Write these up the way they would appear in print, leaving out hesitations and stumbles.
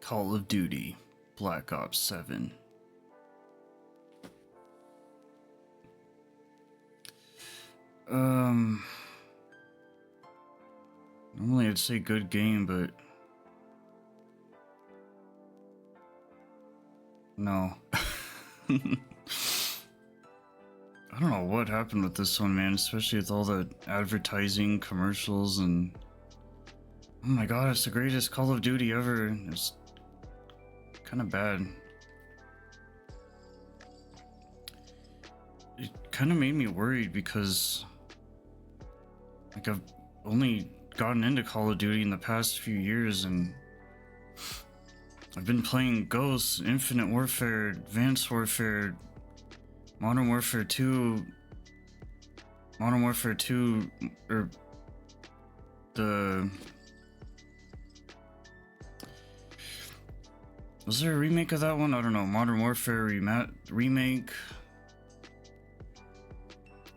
Call of Duty Black Ops 7. Normally I'd say good game, but no. I don't know what happened with this one, man, especially with all the advertising, commercials, and oh my god, it's the greatest Call of Duty ever. It's kind of bad. It kind of made me worried because like I've only gotten into Call of Duty in the past few years, and I've been playing Ghosts, Infinite Warfare, Advanced Warfare, Modern Warfare 2, or the... Was there a remake of that one? I don't know. Modern Warfare remake?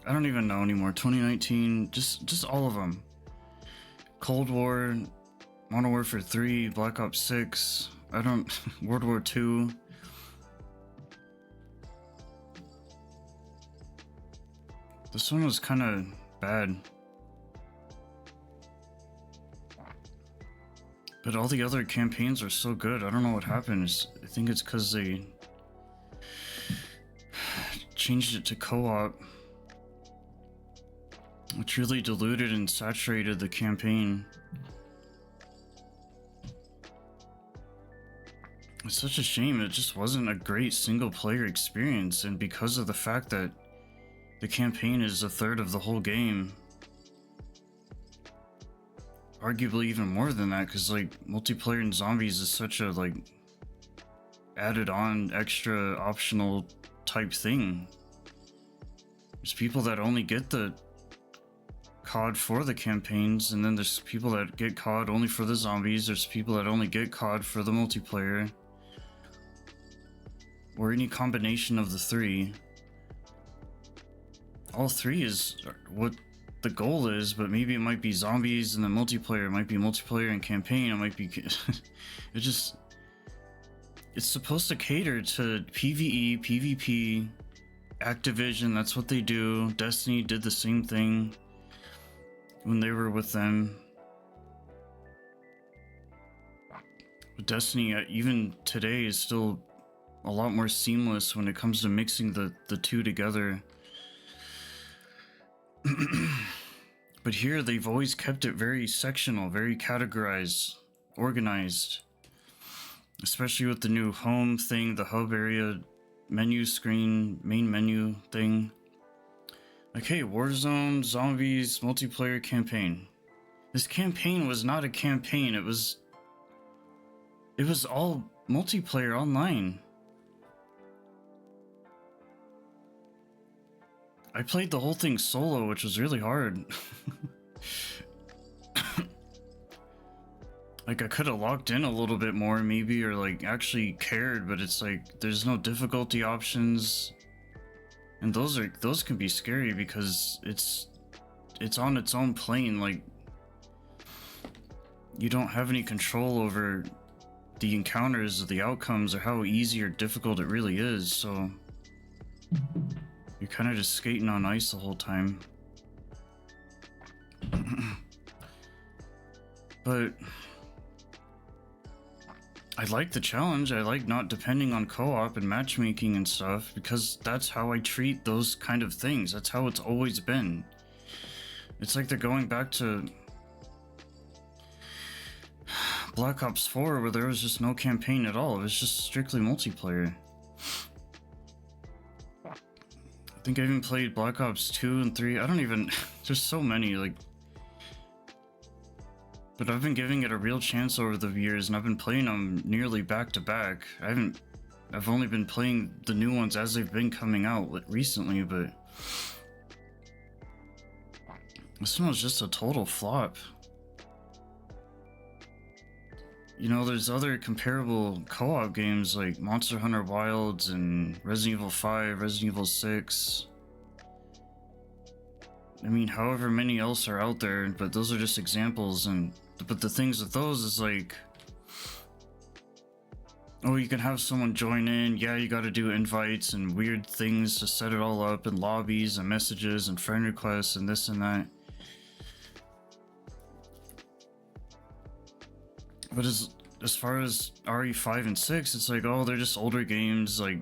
I don't even know anymore. 2019, just all of them. Cold War, Modern Warfare 3, Black Ops 6, World War 2. This one was kind of bad. But all the other campaigns are so good. I don't know what happened. I think it's because they changed it to co-op, which really diluted and saturated the campaign. It's such a shame. It just wasn't a great single player experience, and because of the fact that the campaign is a third of the whole game, arguably even more than that, because like multiplayer in zombies is such a like added on extra optional type thing. There's people that only get the COD for the campaigns, and then there's people that get COD only for the zombies. There's people that only get COD for the multiplayer, or any combination of the three. All three is what the goal is, but maybe it might be zombies and then multiplayer. It might be multiplayer and campaign. It might be it's supposed to cater to PvE, PvP, Activision. That's what they do. Destiny did the same thing when they were with them. But Destiny, even today, is still a lot more seamless when it comes to mixing the two together. But here they've always kept it very sectional, very categorized, organized, especially with the new home thing, the hub area, menu screen, main menu thing. Like, hey, Warzone, zombies, multiplayer, campaign. This campaign was not a campaign. It was all multiplayer online. I played the whole thing solo, which was really hard. Like, I could have locked in a little bit more maybe, or like actually cared, but it's like there's no difficulty options. And those can be scary because it's on its own plane. Like, you don't have any control over the encounters or the outcomes or how easy or difficult it really is, so you're kind of just skating on ice the whole time. But I like the challenge. I like not depending on co-op and matchmaking and stuff, because that's how I treat those kind of things. That's how it's always been. It's like they're going back to Black Ops 4, where there was just no campaign at all. It was just strictly multiplayer. I think I even played Black Ops 2 and 3. I don't even... There's so many, like... But I've been giving it a real chance over the years, and I've been playing them nearly back to back. I've only been playing the new ones as they've been coming out recently, but... This one was just a total flop. You know, there's other comparable co-op games like Monster Hunter Wilds and Resident Evil 5, Resident Evil 6. I mean, however many else are out there, but those are just examples. But the things with those is like, Oh, you can have someone join in. Yeah, you gotta do invites and weird things to set it all up, and lobbies and messages and friend requests and this and that. But as far as RE5 and 6, it's like, oh, they're just older games, like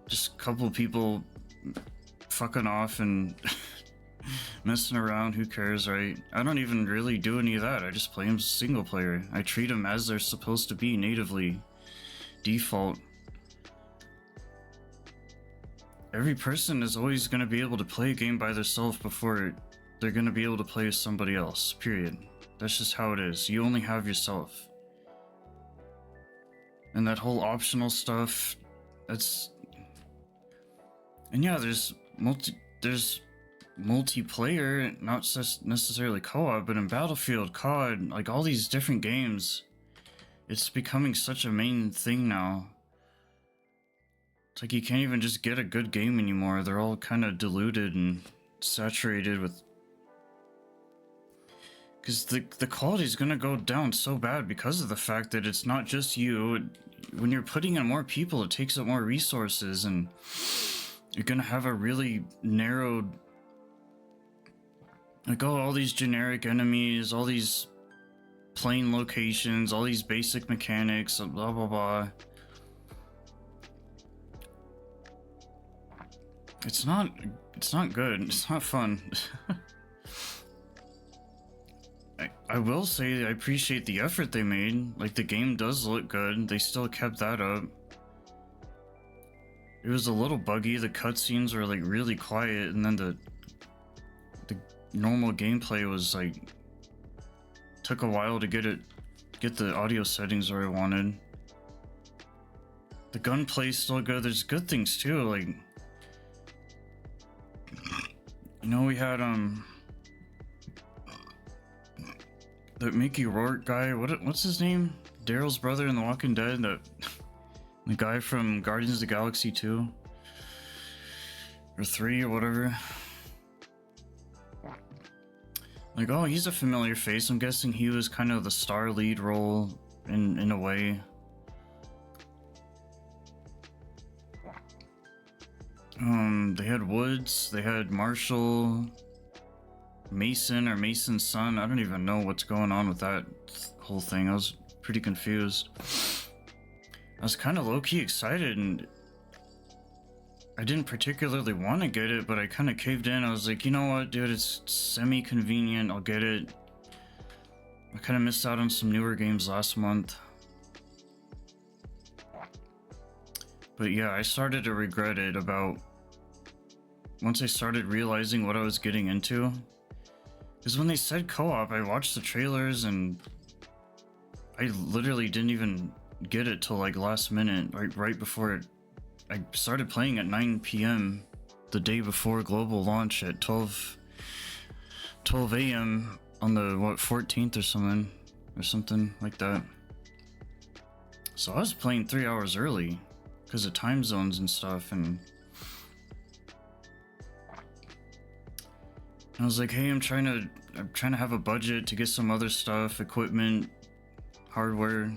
just a couple people fucking off and messing around. Who cares, right? I don't even really do any of that. I just play them single player. I treat them as they're supposed to be natively, default. Every person is always going to be able to play a game by themselves before they're going to be able to play with somebody else, period. That's just how it is. You only have yourself. And that whole optional stuff, that's... And yeah, there's multiplayer, not just necessarily co-op, but in Battlefield, COD, like all these different games, it's becoming such a main thing now. It's like you can't even just get a good game anymore. They're all kind of diluted and saturated with... Because the quality is going to go down so bad because of the fact that it's not just you. When you're putting in more people, it takes up more resources, and you're going to have a really narrowed... Like, oh, all these generic enemies, all these plain locations, all these basic mechanics, blah, blah, blah. It's not good. It's not fun. I will say I appreciate the effort they made. Like, the game does look good. They still kept that up. It was a little buggy. The cutscenes were like really quiet, and then the normal gameplay was like, took a while to get the audio settings where I wanted. The gunplay's still good. There's good things too, like, you know, we had the Mickey Rourke guy, what's his name? Daryl's brother in The Walking Dead, the guy from Guardians of the Galaxy 2 or 3 or whatever. Like, oh, he's a familiar face. I'm guessing he was kind of the star lead role in a way. They had Woods, they had Marshall, Mason or Mason's son. I don't even know what's going on with that whole thing. I was pretty confused. I was kind of low-key excited, and I didn't particularly want to get it, but I kind of caved in. I was like, you know what, dude, it's semi-convenient. I'll get it. I kind of missed out on some newer games last month. But yeah, I started to regret it about... Once I started realizing what I was getting into. Because when they said co-op, I watched the trailers and I literally didn't even get it till like last minute, right before it. I started playing at 9 p.m. the day before global launch at 12 a.m. on the 14th or something like that. So I was playing 3 hours early because of time zones and stuff, and I was like, hey, I'm trying to have a budget to get some other stuff, equipment, hardware.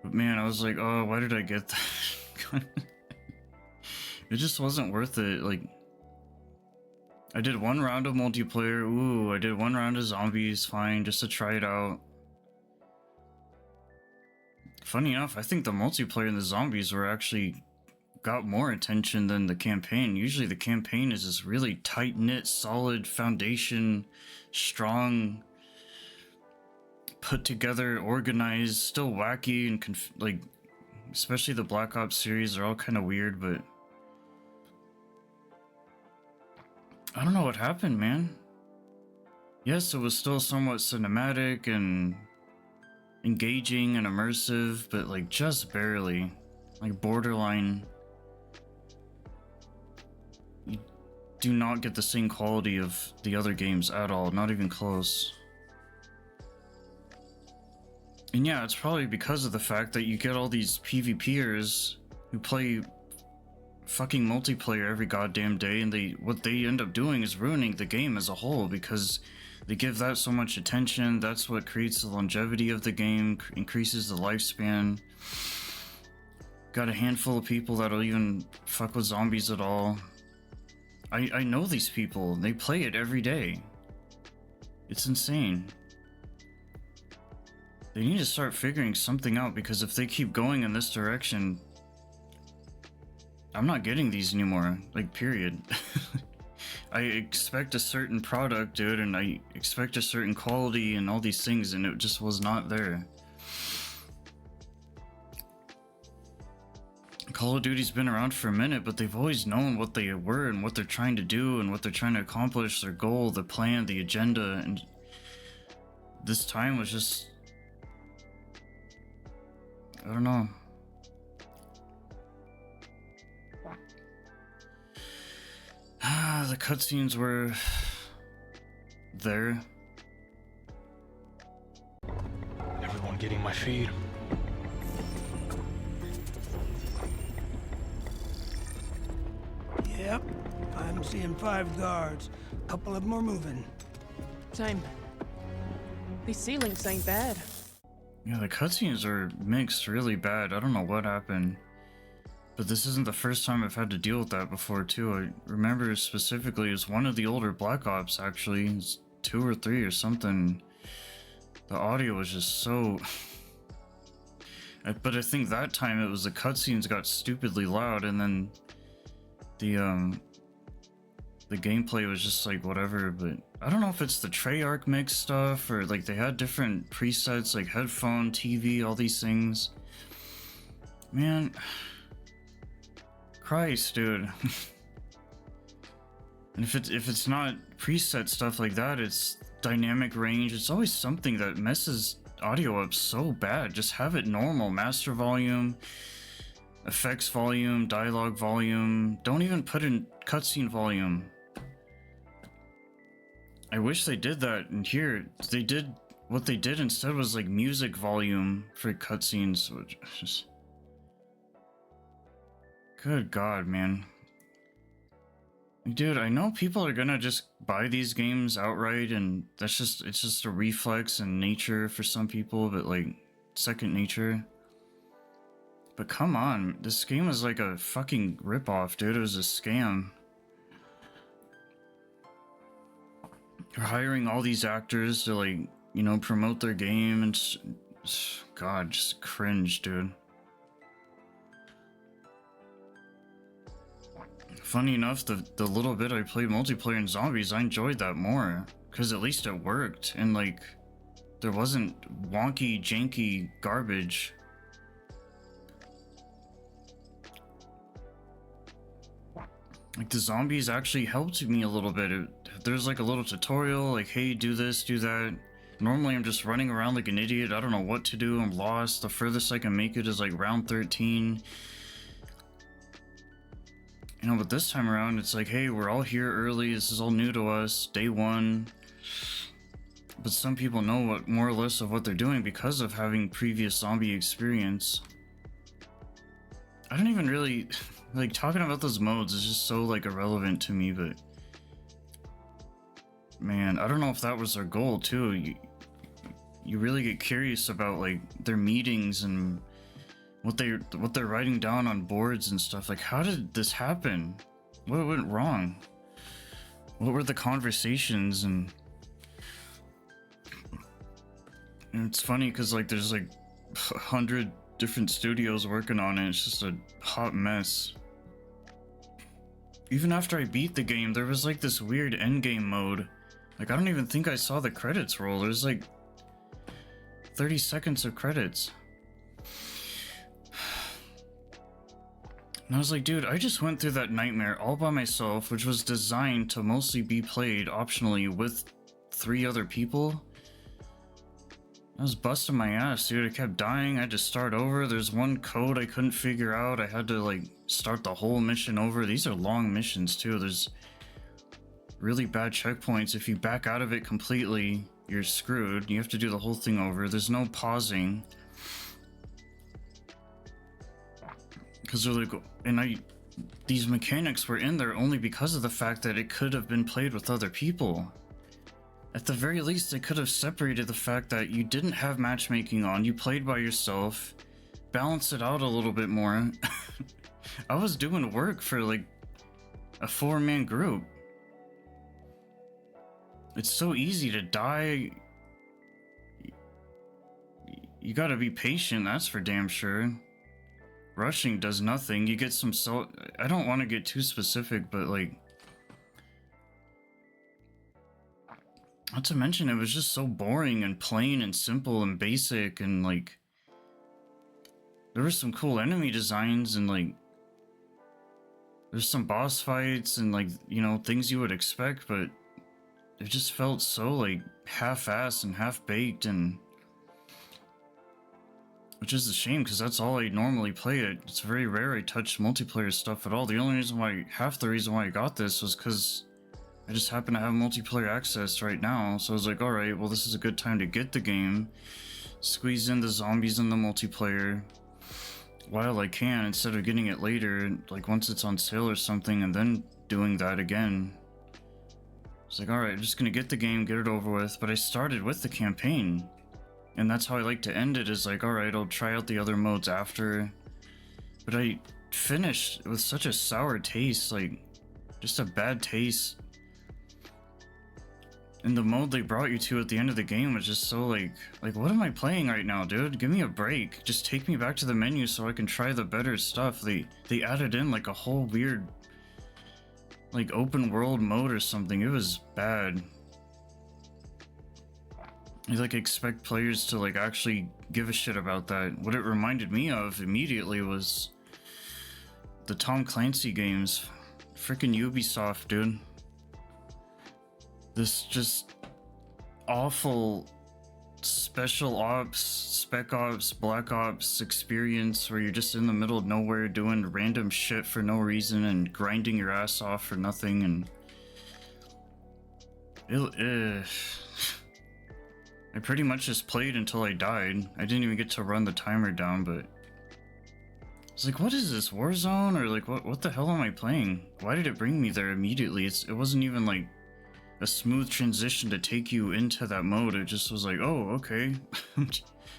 But man, I was like, oh, why did I get that? It just wasn't worth it. Like, I did one round of multiplayer. Ooh, I did one round of zombies, fine, just to try it out. Funny enough, I think the multiplayer and the zombies were actually got more attention than the campaign. Usually the campaign is this really tight-knit, solid foundation, strong, put together, organized, still wacky and like, especially the Black Ops series are all kind of weird, but I don't know what happened, man. Yes, it was still somewhat cinematic and engaging and immersive, but like just barely, like borderline. You do not get the same quality of the other games at all, not even close. And yeah, it's probably because of the fact that you get all these PvPers who play fucking multiplayer every goddamn day, and what they end up doing is ruining the game as a whole because they give that so much attention. That's what creates the longevity of the game, increases the lifespan. Got a handful of people that'll even fuck with zombies at all. I know these people. They play it every day. It's insane. They need to start figuring something out, because if they keep going in this direction, I'm not getting these anymore. Like, period. I expect a certain product, dude, and I expect a certain quality and all these things, and it just was not there. Call of Duty's been around for a minute, but they've always known what they were and what they're trying to do and what they're trying to accomplish, their goal, the plan, the agenda, and this time was just... I don't know. The cutscenes were... there. Everyone getting my feed? Yep, I'm seeing 5 guards. A couple of them are moving. Same. These ceilings ain't bad. Yeah, the cutscenes are mixed really bad. I don't know what happened. But this isn't the first time I've had to deal with that before, too. I remember specifically, it was one of the older Black Ops, actually. It's 2 or 3 or something. The audio was just so... But I think that time it was the cutscenes got stupidly loud, and then the gameplay was just like whatever. But I don't know if it's the Treyarch mix stuff, or like they had different presets like headphone, TV, all these things. Man, Christ, dude. And if it's not preset stuff like that, it's dynamic range. It's always something that messes audio up so bad. Just have it normal, master volume, effects volume, dialogue volume. Don't even put in cutscene volume. I wish they did that. And here they did, what they did instead was like music volume for cutscenes, which just... Good God, man. Dude, I know people are gonna just buy these games outright, and it's just a reflex and nature for some people, but like second nature. But come on, this game is like a fucking ripoff, dude. It was a scam. They're hiring all these actors to, like, you know, promote their game, and God, just cringe, dude. Funny enough, the little bit I played multiplayer in Zombies, I enjoyed that more, because at least it worked, and like, there wasn't wonky, janky garbage. Like, the Zombies actually helped me a little bit. There's like a little tutorial, like, hey, do this, do that. Normally I'm just running around like an idiot. I don't know what to do. I'm lost. The furthest I can make it is like round 13. You know, but this time around, it's like, hey, we're all here early. This is all new to us. Day 1. But some people know what more or less of what they're doing because of having previous zombie experience. I don't even really... Like, talking about those modes is just so, like, irrelevant to me, but... Man, I don't know if that was their goal, too. You really get curious about, like, their meetings and... what they're writing down on boards and stuff. Like, how did this happen? What went wrong? What were the conversations? And it's funny because, like, there's like 100 different studios working on it. It's just a hot mess. Even after I beat the game, there was like this weird endgame mode. Like, I don't even think I saw the credits roll. There's like 30 seconds of credits. And I was like, dude, I just went through that nightmare all by myself, which was designed to mostly be played optionally with 3 other people. I was busting my ass, dude. I kept dying. I had to start over. There's one code I couldn't figure out. I had to, like, start the whole mission over. These are long missions, too. There's really bad checkpoints. If you back out of it completely, you're screwed. You have to do the whole thing over. There's no pausing. Because they're like, and these mechanics were in there only because of the fact that it could have been played with other people. At the very least, they could have separated the fact that you didn't have matchmaking on, you played by yourself, balance it out a little bit more. I was doing work for like a 4-man group. It's so easy to die. You gotta be patient, that's for damn sure. Rushing does nothing. You get some I don't want to get too specific, but like, not to mention it was just so boring and plain and simple and basic, and like there were some cool enemy designs and like there's some boss fights and like, you know, things you would expect, but it just felt so like half-assed and half-baked, and which is a shame because that's all I normally play. It's very rare I touch multiplayer stuff at all. The only reason why, half the reason why I got this was because I just happen to have multiplayer access right now. So I was like, alright, well this is a good time to get the game, squeeze in the zombies in the multiplayer while I can, instead of getting it later, like once it's on sale or something, and then doing that again. It's like, alright, I'm just gonna get the game, get it over with. But I started with the campaign, and that's how I like to end it, is like, alright, I'll try out the other modes after. But I finished with such a sour taste, like, just a bad taste. And the mode they brought you to at the end of the game was just so like what am I playing right now, dude? Give me a break. Just take me back to the menu so I can try the better stuff. They added in like a whole weird like open world mode or something. It was bad. You like expect players to like actually give a shit about that. What it reminded me of immediately was the Tom Clancy games. Freaking Ubisoft, dude. This just awful special ops, spec ops, black ops experience where you're just in the middle of nowhere doing random shit for no reason and grinding your ass off for nothing, and I pretty much just played until I died. I didn't even get to run the timer down, but it's like, what is this, Warzone? Or like, what the hell am I playing? Why did it bring me there immediately? It wasn't even like a smooth transition to take you into that mode. It just was like, oh, okay.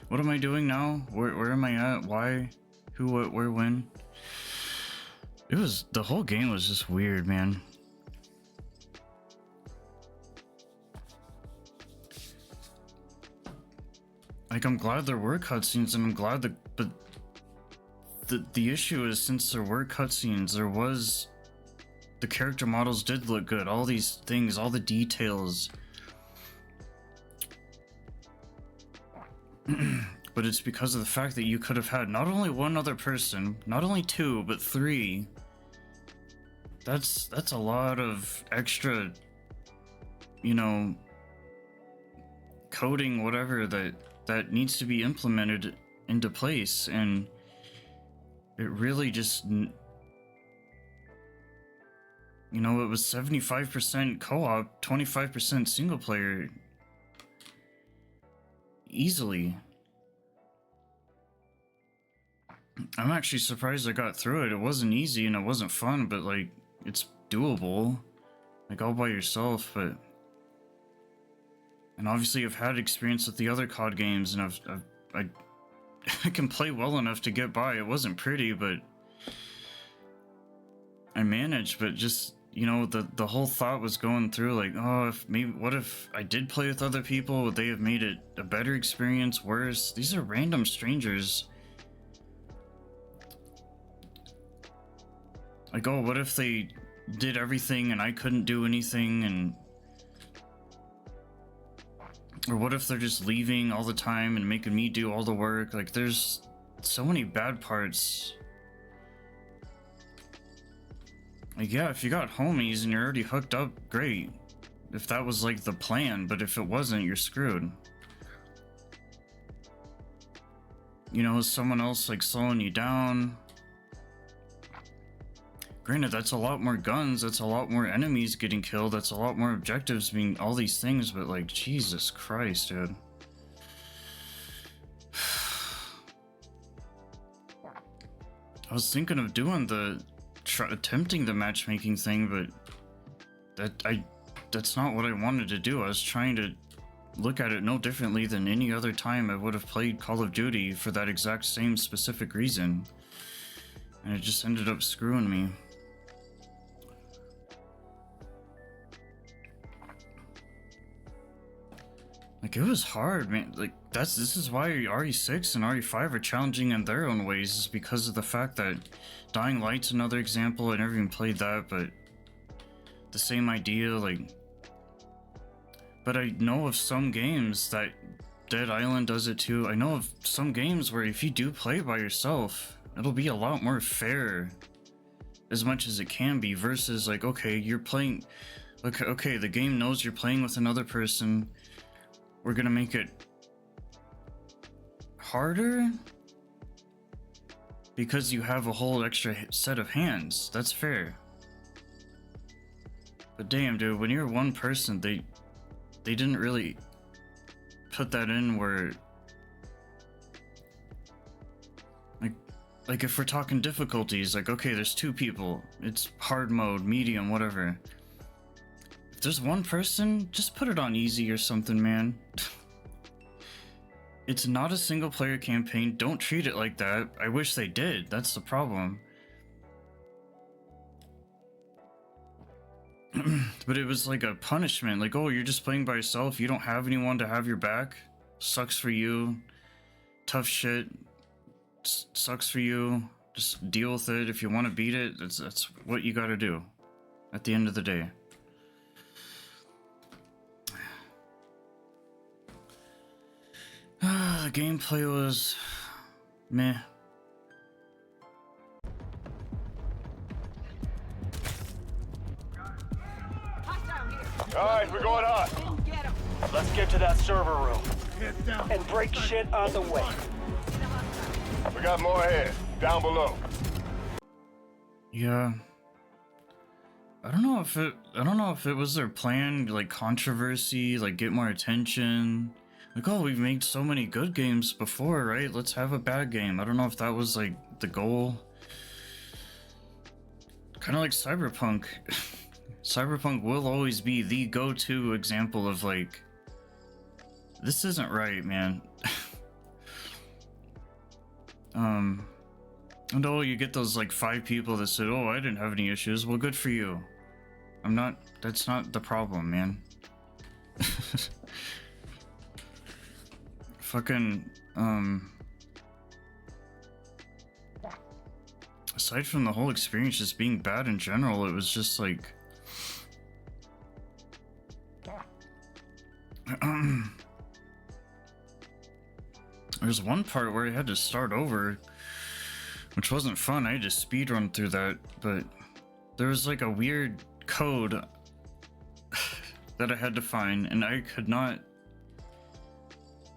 What am I doing now? Where am I at? Why? Who, what, where, when? The whole game was just weird, man. Like, I'm glad there were cutscenes, and I'm glad but the issue is, since there were cutscenes, the character models did look good, all these things, all the details. But it's because of the fact that you could have had not only one other person, not only two, but three. That's a lot of extra, you know, coding, whatever, that needs to be implemented into place, and it really just, you know, it was 75% co-op, 25% single player. Easily. I'm actually surprised I got through it. It wasn't easy and it wasn't fun, but like, it's doable. Like, all by yourself, but... And obviously I've had experience with the other COD games, and I can play well enough to get by. It wasn't pretty, but I managed. But just, you know, the whole thought was going through like, oh, what if I did play with other people? Would they have made it a better experience, worse? These are random strangers. Like, oh, what if they did everything and I couldn't do anything? And or what if they're just leaving all the time and making me do all the work? Like, there's so many bad parts. Like, yeah, if you got homies and you're already hooked up, great. If that was like the plan, but if it wasn't, you're screwed. You know, is someone else like slowing you down? Granted, that's a lot more guns, that's a lot more enemies getting killed, that's a lot more objectives being all these things, but like, Jesus Christ, dude. I was thinking of doing the attempting the matchmaking thing, but that's not what I wanted to do. I was trying to look at it no differently than any other time I would have played Call of Duty for that exact same specific reason. And it just ended up screwing me. Like, it was hard, man. Like, this is why RE6 and RE5 are challenging in their own ways, is because of the fact that Dying Light's another example. I never even played that, but the same idea, like. But I know of some games that Dead Island does it too. I know of some games where if you do play by yourself, it'll be a lot more fair, as much as it can be, versus like, okay, you're playing, okay, the game knows you're playing with another person. We're gonna make it harder because you have a whole extra set of hands. That's fair. But damn, dude, when you're one person, they didn't really put that in where, like if we're talking difficulties, like, okay, there's 2 people, it's hard mode, medium, whatever. If there's one person, just put it on easy or something, man. It's not a single player campaign. Don't treat it like that. I wish they did. That's the problem. But it was like a punishment. Like, oh, you're just playing by yourself. You don't have anyone to have your back. Sucks for you. Tough shit. Sucks for you. Just deal with it. If you want to beat it, that's what you gotta do at the end of the day. The gameplay was meh. Alright, we're going up. Let's get to that server room. And break shit on the way. We got more ahead, down below. Yeah. I don't know if it was their plan, like controversy, like get more attention. Like, oh, we've made so many good games before, right? Let's have a bad game. I don't know if that was like the goal. Kind of like Cyberpunk. Cyberpunk will always be the go-to example of like, this isn't right, man. And oh, you get those like 5 people that said, oh, I didn't have any issues. Well, good for you. That's not the problem, man. Fucking, aside from the whole experience just being bad in general, it was just like, there's one part where I had to start over, which wasn't fun. I had to speedrun through that, but there was like a weird code that I had to find, and I could not.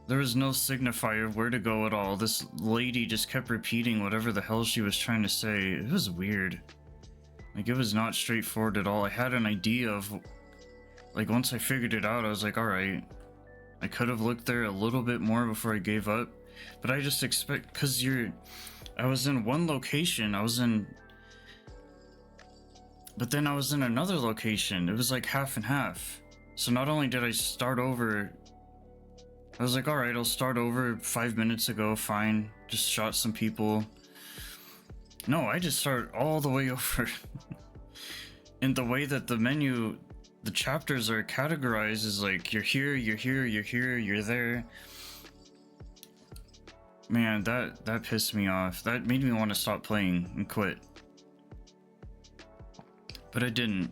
There was no signifier of where to go at all. This lady just kept repeating whatever the hell she was trying to say. It was weird. Like, it was not straightforward at all. I had an idea of, like, once I figured it out, I was like, alright. I could have looked there a little bit more before I gave up. But I just expect, because I was in one location. But then I was in another location. It was like half and half. So not only did I start over, I was like, alright, I'll start over 5 minutes ago, fine. Just shot some people. No, I just start all the way over. And the way that the menu, the chapters are categorized is like, you're here, you're here, you're here, you're there. Man, that pissed me off. That made me want to stop playing and quit. But I didn't.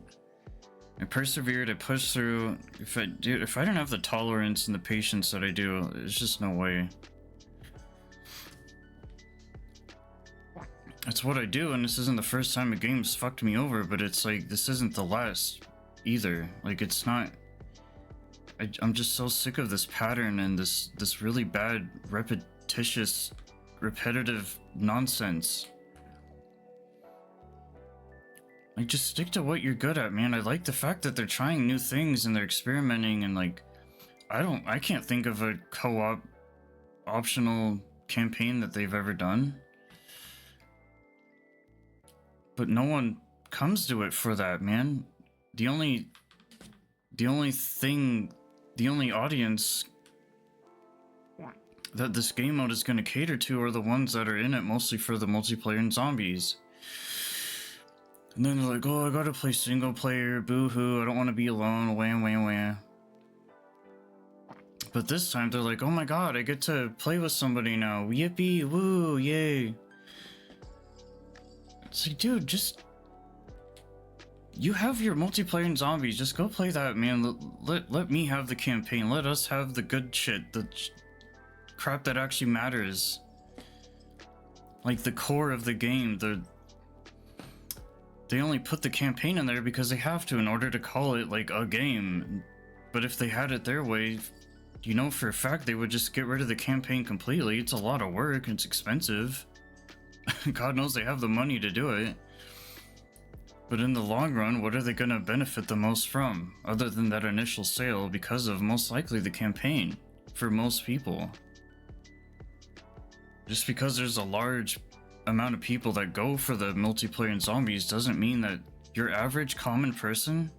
I persevered, I pushed through. If I didn't have the tolerance and the patience that I do, there's just no way. That's what I do, and this isn't the first time a game's fucked me over, but it's like, this isn't the last either. Like, it's not. I'm just so sick of this pattern and this really bad, repetitive nonsense. Like, just stick to what you're good at, man. I like the fact that they're trying new things and they're experimenting, and like, I can't think of a co-op optional campaign that they've ever done. But no one comes to it for that, man. The only audience that this game mode is going to cater to are the ones that are in it mostly for the multiplayer and zombies. And then they're like, oh, I gotta play single player, boo-hoo, I don't want to be alone, wah, wah, wah. But this time they're like, oh my god, I get to play with somebody now, yippee, woo, yay. It's like, dude, just... You have your multiplayer and zombies, just go play that, man. Let me have the campaign, let us have the good shit, the crap that actually matters. Like the core of the game, they only put the campaign in there because they have to in order to call it like a game. But if they had it their way, you know for a fact they would just get rid of the campaign completely. It's a lot of work, it's expensive. God knows they have the money to do it. But in the long run, what are they going to benefit the most from, other than that initial sale, because of most likely the campaign, for most people? Just because there's a large amount of people that go for the multiplayer and zombies doesn't mean that your average common person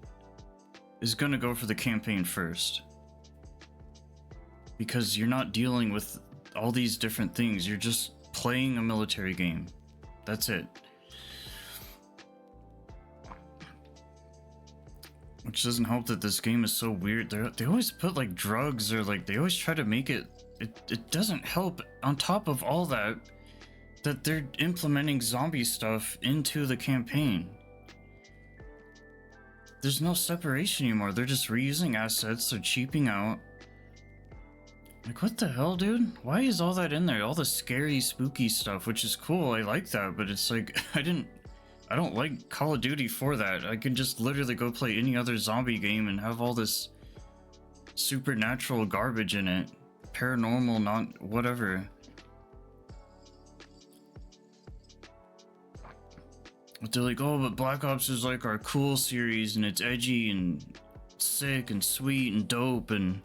is going to go for the campaign first. Because you're not dealing with all these different things, you're just playing a military game. That's it. Which doesn't help that this game is so weird. They always put like drugs, or like they always try to make it doesn't help on top of all that they're implementing zombie stuff into the campaign. There's no separation anymore. They're just reusing assets, they're cheaping out. Like, what the hell, dude? Why is all that in there? All the scary, spooky stuff, which is cool, I like that, but it's like, I don't like Call of Duty for that. I can just literally go play any other zombie game and have all this supernatural garbage in it. Paranormal, not whatever. But they're like, oh, but Black Ops is like our cool series and it's edgy and sick and sweet and dope, and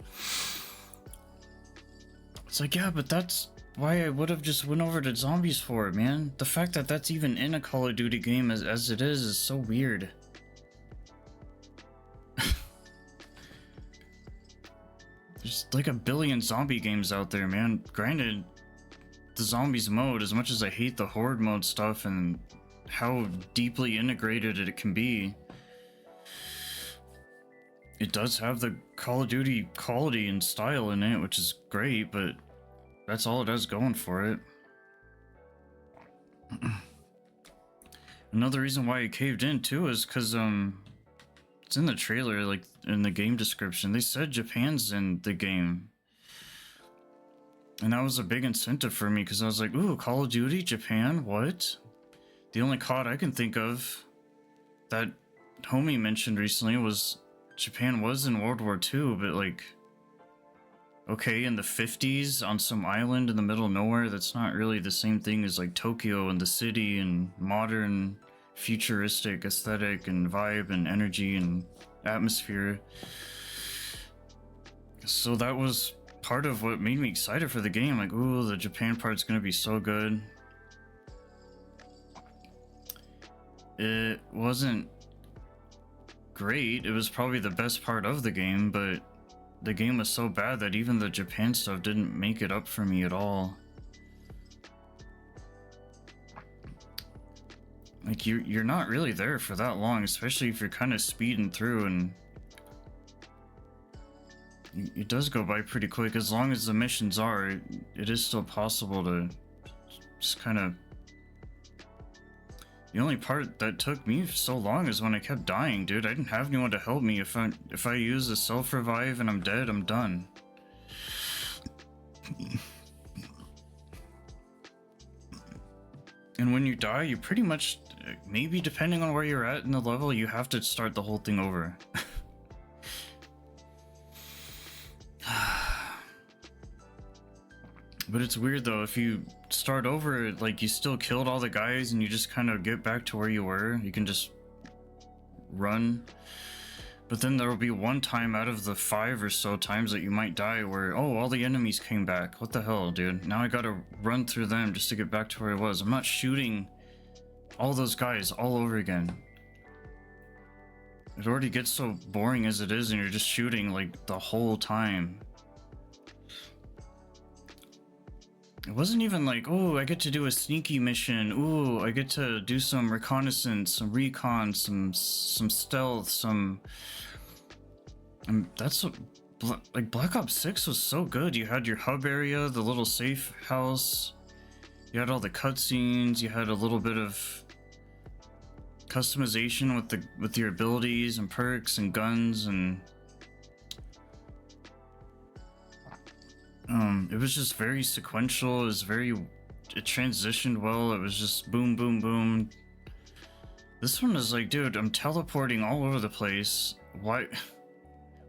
it's like, yeah, but that's why I would have just went over to zombies for it, man. The fact that that's even in a Call of Duty game as it is so weird. There's like a billion zombie games out there, man. Granted, the zombies mode, as much as I hate the horde mode stuff and how deeply integrated it can be, it does have the Call of Duty quality and style in it, which is great, but that's all it has going for it. Another reason why I caved in too is because it's in the trailer, like in the game description, they said Japan's in the game. And that was a big incentive for me, because I was like, ooh, Call of Duty, Japan, what? The only COD I can think of that homie mentioned recently was Japan was in World War II, but like, okay, in the 50s on some island in the middle of nowhere, that's not really the same thing as like Tokyo and the city and modern futuristic aesthetic and vibe and energy and atmosphere. So that was part of what made me excited for the game. Like, ooh, the Japan part's gonna be so good. It wasn't great. It was probably the best part of the game, but the game was so bad that even the Japan stuff didn't make it up for me at all. Like, you're not really there for that long, especially if you're kind of speeding through, and it does go by pretty quick. As long as the missions are, it is still possible to just kind of... The only part that took me so long is when I kept dying, dude. I didn't have anyone to help me. If I use a self-revive and I'm dead, I'm done. And when you die, you pretty much, maybe depending on where you're at in the level, you have to start the whole thing over. But it's weird though, if you start over, like, you still killed all the guys and you just kind of get back to where you were, you can just run. But then there will be one time out of the 5 or so times that you might die where, oh, all the enemies came back. What the hell, dude? Now I gotta run through them just to get back to where I was. I'm not shooting all those guys all over again. It already gets so boring as it is, and you're just shooting like the whole time. It wasn't even like, oh, I get to do a sneaky mission. Ooh, I get to do some reconnaissance, some recon, some stealth, some. That's what, like Black Ops 6 was so good. You had your hub area, the little safe house. You had all the cutscenes. You had a little bit of customization with your abilities and perks and guns, and it was just very sequential. It transitioned well. It was just boom, boom, boom. This one is like, dude, I'm teleporting all over the place. Why?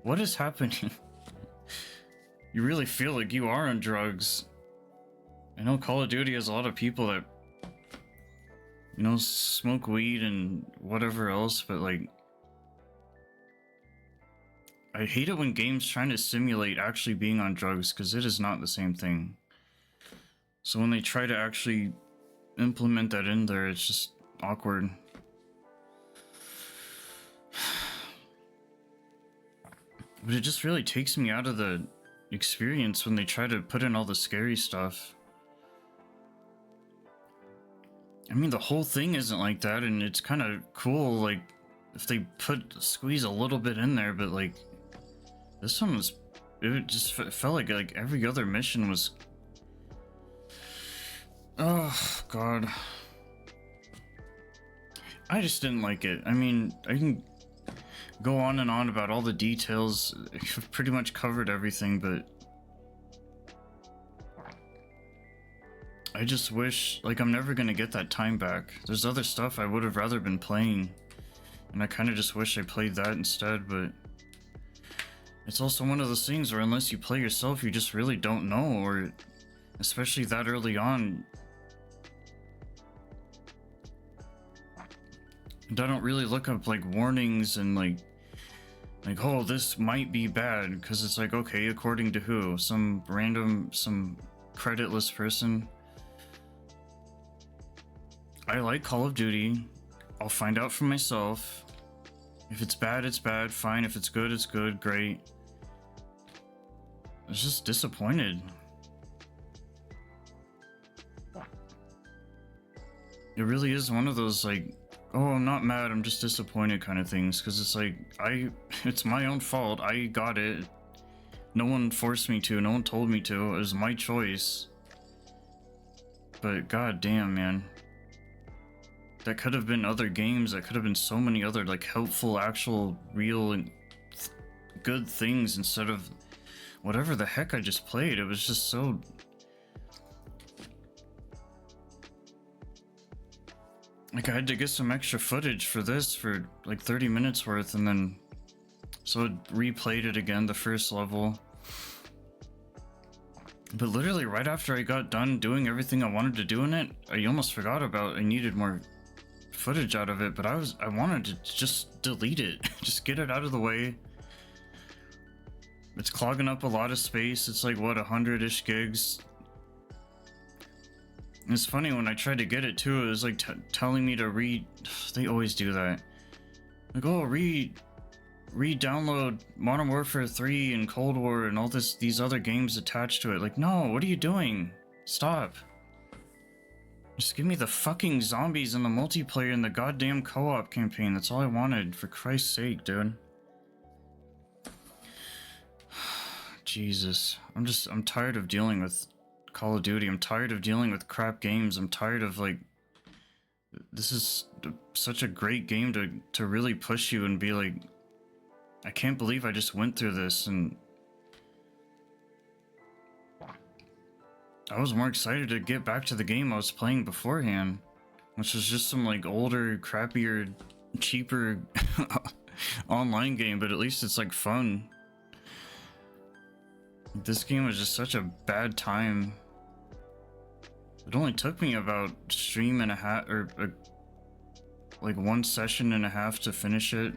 What is happening? You really feel like you are on drugs. I know Call of Duty has a lot of people that, you know, smoke weed and whatever else, but like, I hate it when games trying to simulate actually being on drugs, because it is not the same thing. So when they try to actually implement that in there, it's just awkward. But it just really takes me out of the experience when they try to put in all the scary stuff. I mean, the whole thing isn't like that, and it's kind of cool, like, if they squeeze a little bit in there, but like, this one was, it just felt like every other mission was, oh god, I just didn't like it. I mean, I can go on and on about all the details. I've pretty much covered everything, but I just wish, like, I'm never gonna get that time back. There's other stuff I would have rather been playing, and I kind of just wish I played that instead, but it's also one of those things where unless you play yourself, you just really don't know, or especially that early on. And I don't really look up like warnings and like, oh, this might be bad, because it's like, okay, according to who? Some random, some creditless person. I like Call of Duty. I'll find out for myself. If it's bad, it's bad. Fine. If it's good, great. I was just disappointed. It really is one of those like, oh, I'm not mad, I'm just disappointed kind of things, because it's like, it's my own fault. I got it. No one forced me to, no one told me to. It was my choice. But god damn, man. That could have been other games. That could have been so many other like helpful, actual, real, and good things instead of whatever the heck I just played. It was just so... Like, I had to get some extra footage for this for like 30 minutes worth, and then so it replayed it again, the first level. But literally right after I got done doing everything I wanted to do in it, I almost forgot about I needed more footage out of it, but I wanted to just delete it. Just get it out of the way. It's clogging up a lot of space. It's like, what, 100-ish gigs? It's funny, when I tried to get it too, it was like telling me to they always do that. Like, oh, re-download Modern Warfare 3 and Cold War and all these other games attached to it. Like, no, what are you doing? Stop. Just give me the fucking zombies and the multiplayer and the goddamn co-op campaign. That's all I wanted, for Christ's sake, dude. Jesus. I'm tired of dealing with Call of Duty. I'm tired of dealing with crap games. I'm tired of, like, this is such a great game to really push you and be like, I can't believe I just went through this, and I was more excited to get back to the game I was playing beforehand, which was just some like older, crappier, cheaper online game, but at least it's like fun. This game was just such a bad time. It only took me about stream and a half, or like 1 session and a half to finish it.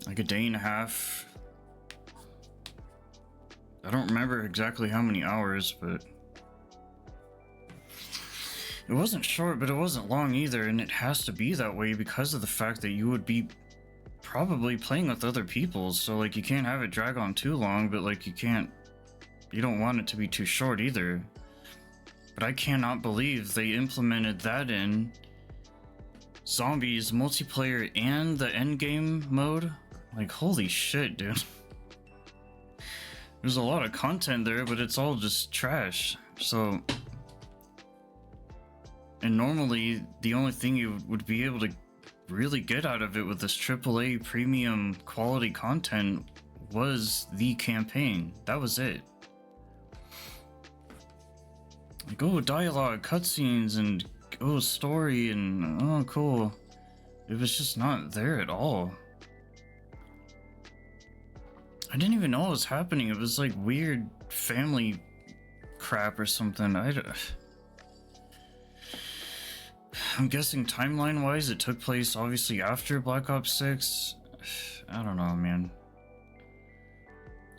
Like a day and a half. I don't remember exactly how many hours, but It wasn't short, but it wasn't long either, and it has to be that way because of the fact that you would be probably playing with other people, so like you can't have it drag on too long, but like you don't want it to be too short either. But I cannot believe they implemented that in Zombies multiplayer and the endgame mode. Like, holy shit, dude. There's a lot of content there, but it's all just trash. So, and normally the only thing you would be able to really get out of it with this AAA premium quality content was the campaign. That was it. Like, oh, dialogue, cutscenes, and oh, story, and oh, cool. It was just not there at all. I didn't even know what was happening. It was like weird family crap or something. I'm guessing timeline-wise, it took place obviously after Black Ops 6. I don't know, man.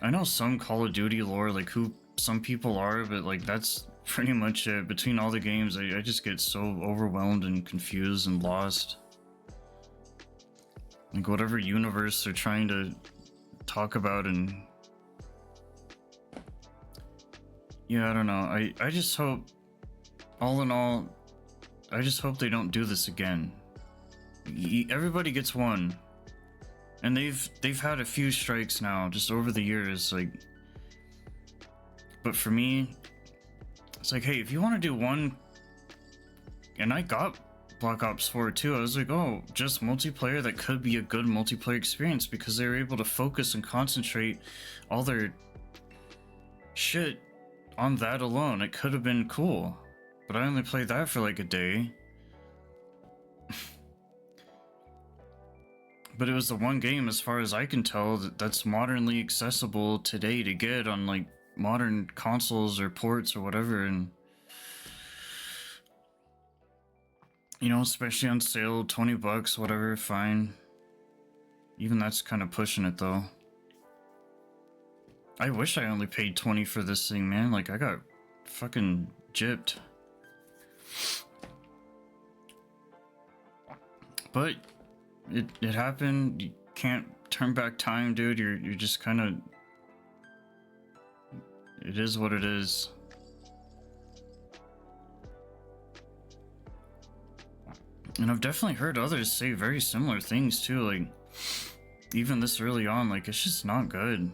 I know some Call of Duty lore, like who some people are, but like that's pretty much it. Between all the games, I just get so overwhelmed and confused and lost. Like whatever universe they're trying to talk about, and yeah, I don't know. I just hope, all in all, I just hope they don't do this again. Everybody gets one, and they've had a few strikes now just over the years, like. But for me, it's like, hey, if you want to do one, and I got Black Ops 4 too, I was like, oh, just multiplayer, that could be a good multiplayer experience because they were able to focus and concentrate all their shit on that alone. It could have been cool, but I only played that for like a day. But it was the one game, as far as I can tell, that's modernly accessible today to get on like modern consoles or ports or whatever, and you know, especially on sale, $20, whatever, fine. Even that's kind of pushing it though. I wish I only paid 20 for this thing, man. Like, I got fucking gypped. But it happened. You can't turn back time, dude. You're just kind of, it is what it is. And I've definitely heard others say very similar things too, like even this early on, like it's just not good.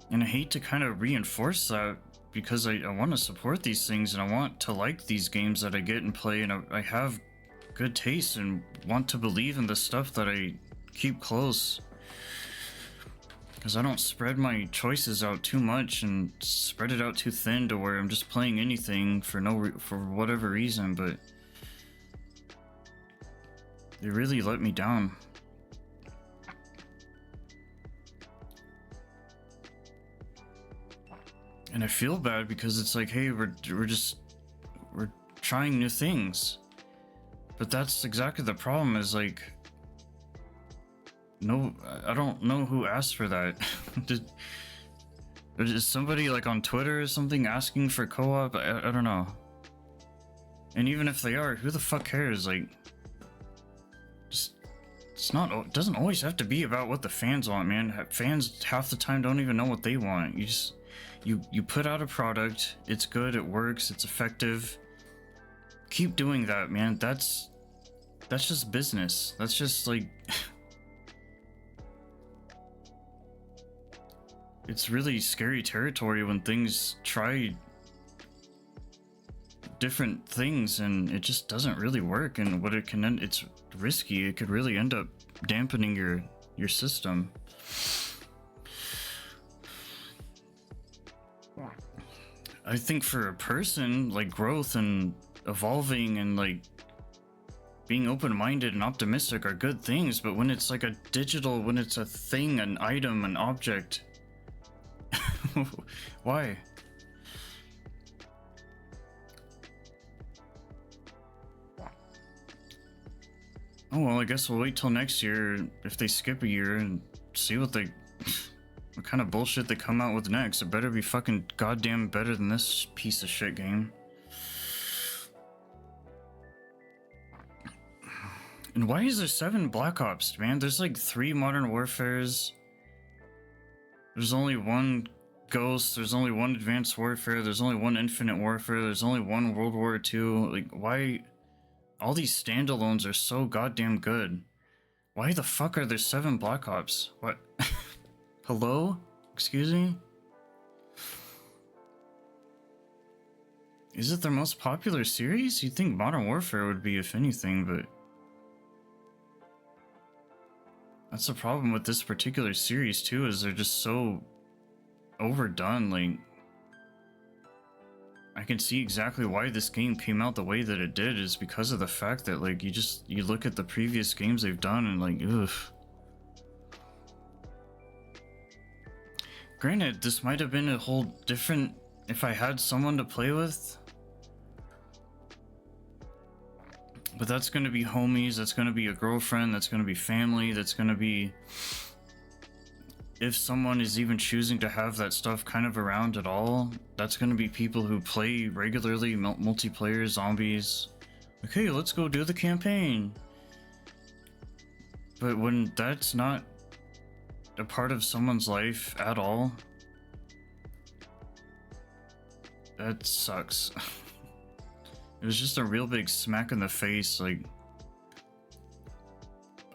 And I hate to kind of reinforce that because I want to support these things and I want to like these games that I get and play, and I have good taste and want to believe in the stuff that I keep close. Because I don't spread my choices out too much and spread it out too thin to where I'm just playing anything for for whatever reason, but they really let me down. And I feel bad because it's like, hey, we're trying new things. But that's exactly the problem, is like, no, I don't know who asked for that. Is somebody like on Twitter or something asking for co-op? I don't know. And even if they are, who the fuck cares? Like, it doesn't always have to be about what the fans want, man. Fans half the time don't even know what they want. You put out a product, it's good, it works, it's effective. Keep doing that, man. That's just business. That's just like it's really scary territory when things try different things and it just doesn't really work, and what it can end, it's risky. It could really end up dampening your system. I think for a person, like, growth and evolving and like being open-minded and optimistic are good things, but when it's like a digital, when it's a thing, an item, an object, why? Oh well, I guess we'll wait till next year if they skip a year and see what kind of bullshit they come out with next. It better be fucking goddamn better than this piece of shit game. And why is there 7 Black Ops, man? There's like 3 Modern Warfares. There's only 1 Ghost. There's only 1 Advanced Warfare. There's only 1 Infinite Warfare. There's only 1 World War II. Like, why? All these standalones are so goddamn good. Why the fuck are there 7 Black Ops? What? Hello? Excuse me? Is it their most popular series? You'd think Modern Warfare would be, if anything, but... That's the problem with this particular series, too, is they're just so overdone. Like, I can see exactly why this game came out the way that it did, is because of the fact that, like, you look at the previous games they've done and, like, ugh. Granted, this might have been a whole different... if I had someone to play with... But that's going to be homies, that's going to be a girlfriend, that's going to be family, that's going to be... If someone is even choosing to have that stuff kind of around at all, that's going to be people who play regularly, multiplayer, zombies. Okay, let's go do the campaign. But when that's not a part of someone's life at all, that sucks. It was just a real big smack in the face, like,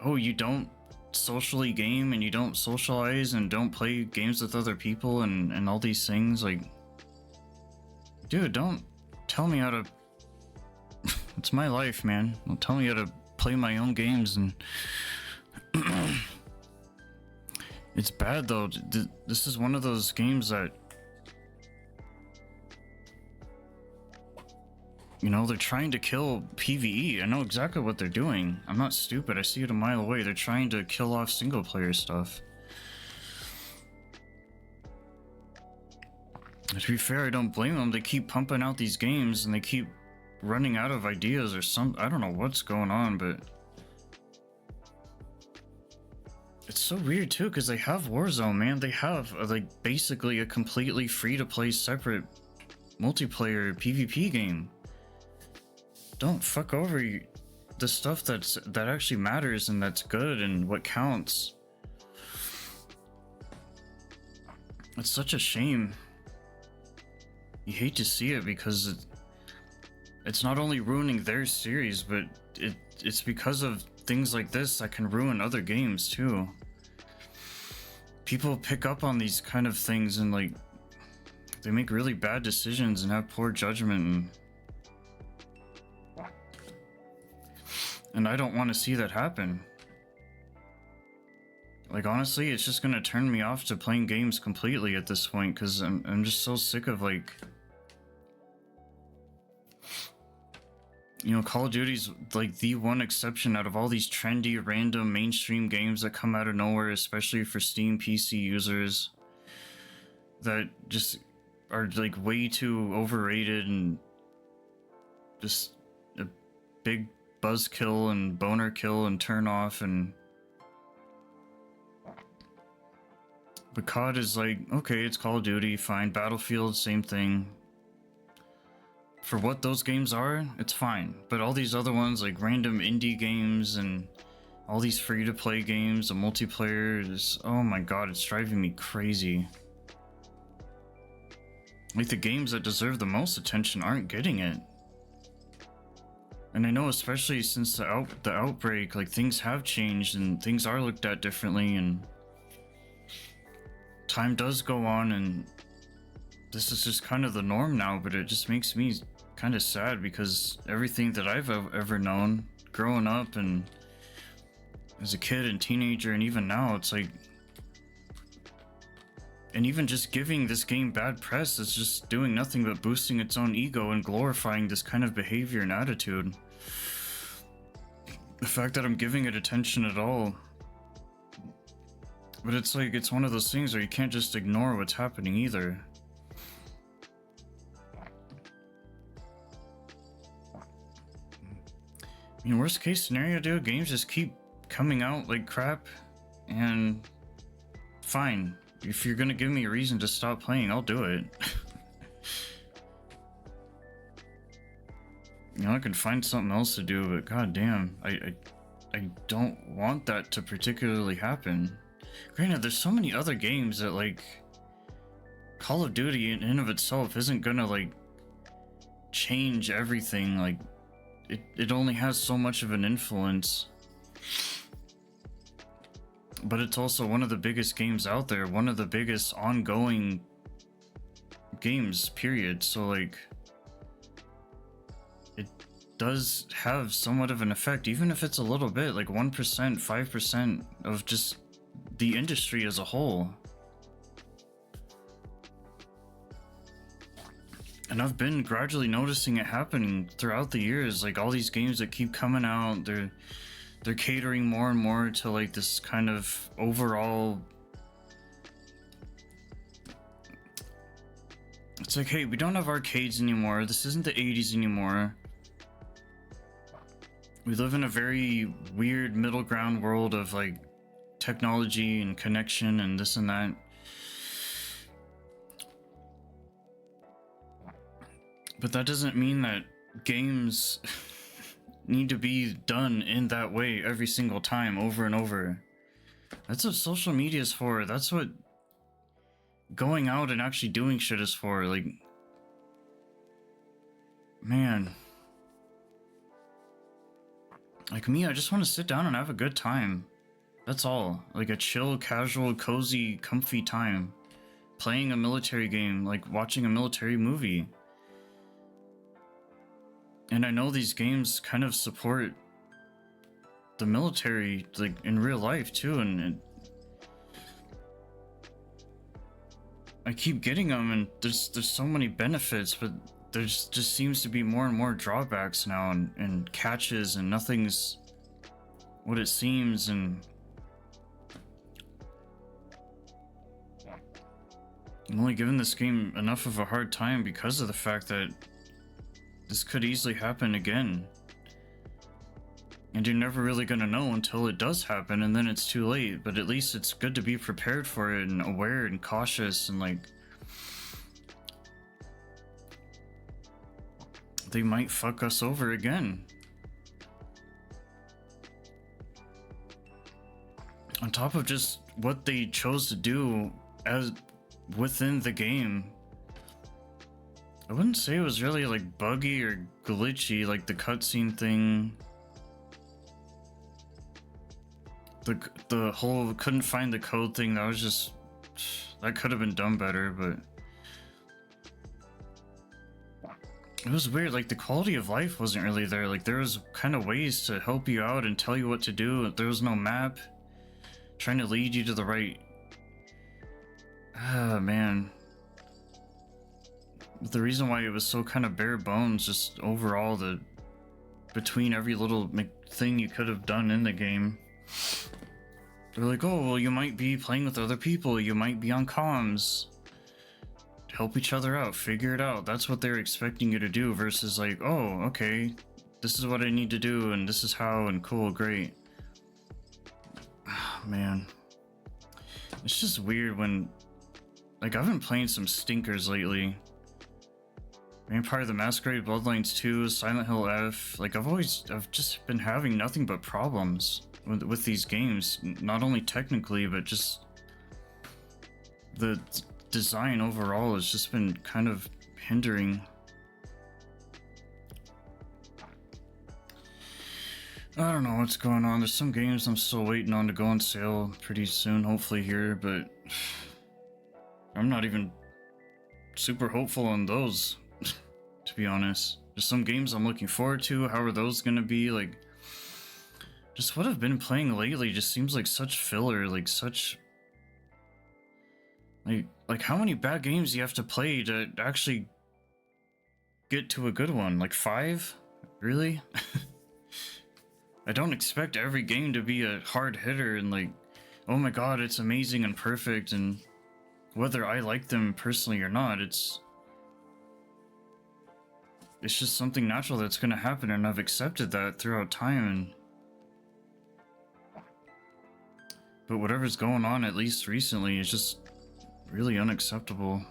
oh, you don't socially game and you don't socialize and don't play games with other people and all these things, like, dude, don't tell me how to... It's my life, man. Don't tell me how to play my own games. And it's bad though. This is one of those games that, you know, they're trying to kill PvE. I know exactly what they're doing. I'm not stupid. I see it a mile away. They're trying to kill off single player stuff. To be fair, I don't blame them. They keep pumping out these games and they keep running out of ideas or I don't know what's going on, but it's so weird too, because they have Warzone, man. They have like basically a completely free-to-play separate multiplayer PvP game. Don't fuck over the stuff that actually matters and that's good and what counts. It's such a shame. You hate to see it because it's not only ruining their series, but it's because of things like this that can ruin other games too. People pick up on these kind of things and like they make really bad decisions and have poor judgment, and I don't want to see that happen. Like, honestly, it's just gonna turn me off to playing games completely at this point, because I'm just so sick of, like, you know, Call of Duty's like the one exception out of all these trendy, random, mainstream games that come out of nowhere, especially for Steam PC users, that just are like way too overrated and just a big buzzkill and boner kill and turn off. And but COD is like, okay, it's Call of Duty, fine. Battlefield, same thing. For what those games are, it's fine. But all these other ones, like random indie games and all these free-to-play games, the multiplayer is, oh my god, it's driving me crazy. Like, the games that deserve the most attention aren't getting it. And I know, especially since the outbreak, like, things have changed and things are looked at differently, and time does go on, and this is just kind of the norm now. But it just makes me kind of sad, because everything that I've ever known growing up and as a kid and teenager and even now, it's like, and even just giving this game bad press is just doing nothing but boosting its own ego and glorifying this kind of behavior and attitude. The fact that I'm giving it attention at all. But it's like, it's one of those things where you can't just ignore what's happening either. I mean, worst case scenario, dude, games just keep coming out like crap, and fine. If you're gonna give me a reason to stop playing, I'll do it. You know, I can find something else to do, but goddamn, I don't want that to particularly happen. Granted, there's so many other games that, like, Call of Duty in and of itself isn't gonna, like, change everything. Like, it only has so much of an influence. But it's also one of the biggest games out there, one of the biggest ongoing games, period. So, like, it does have somewhat of an effect, even if it's a little bit, like 1%, 5% of just the industry as a whole. And I've been gradually noticing it happening throughout the years. Like, all these games that keep coming out, they're catering more and more to, like, this kind of overall, it's like, hey, we don't have arcades anymore. This isn't the 80s anymore. We live in a very weird middle ground world of, like, technology and connection and this and that. But that doesn't mean that games need to be done in that way every single time, over and over. That's what social media is for. That's what going out and actually doing shit is for. Like, man. Like me, I just want to sit down and have a good time. That's all. Like a chill, casual, cozy, comfy time. Playing a military game, like watching a military movie. And I know these games kind of support the military, like, in real life too, and I keep getting them, and there's so many benefits, but there's just seems to be more and more drawbacks now, and catches, and nothing's what it seems, and I'm only giving this game enough of a hard time because of the fact that this could easily happen again. And you're never really gonna know until it does happen, and then it's too late. But at least it's good to be prepared for it and aware and cautious, and, like, they might fuck us over again. On top of just what they chose to do as within the game. I wouldn't say it was really, like, buggy or glitchy, like the cutscene thing. The whole couldn't find the code thing, that was just, that could have been done better, but it was weird. Like, the quality of life wasn't really there. Like, there was kind of ways to help you out and tell you what to do. There was no map trying to lead you to the right. Ah, man. The reason why it was so kind of bare bones, just overall, between every little thing you could have done in the game. They're like, oh, well, you might be playing with other people, you might be on comms. Help each other out, figure it out. That's what they're expecting you to do, versus like, oh, okay, this is what I need to do, and this is how, and cool, great. Oh, man. It's just weird when, like, I've been playing some stinkers lately. Vampire the Masquerade, Bloodlines 2, Silent Hill F. Like, I've just been having nothing but problems with these games. Not only technically, but just the design overall has just been kind of hindering. I don't know what's going on. There's some games I'm still waiting on to go on sale pretty soon, hopefully here, but I'm not even super hopeful on those. To be honest, there's some games I'm looking forward to. How are those gonna be? Like, just what I've been playing lately just seems like such filler, like such, like how many bad games do you have to play to actually get to a good one? Like 5? Really? I don't expect every game to be a hard hitter and, like, oh my god, it's amazing and perfect, and whether I like them personally or not, it's just something natural that's gonna happen, and I've accepted that throughout time. But whatever's going on, at least recently, is just really unacceptable.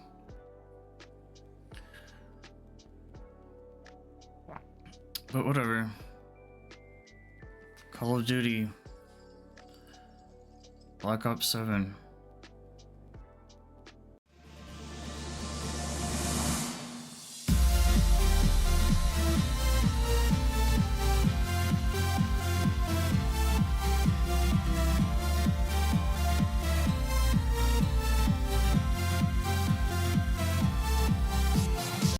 But whatever. Call of Duty. Black Ops 7.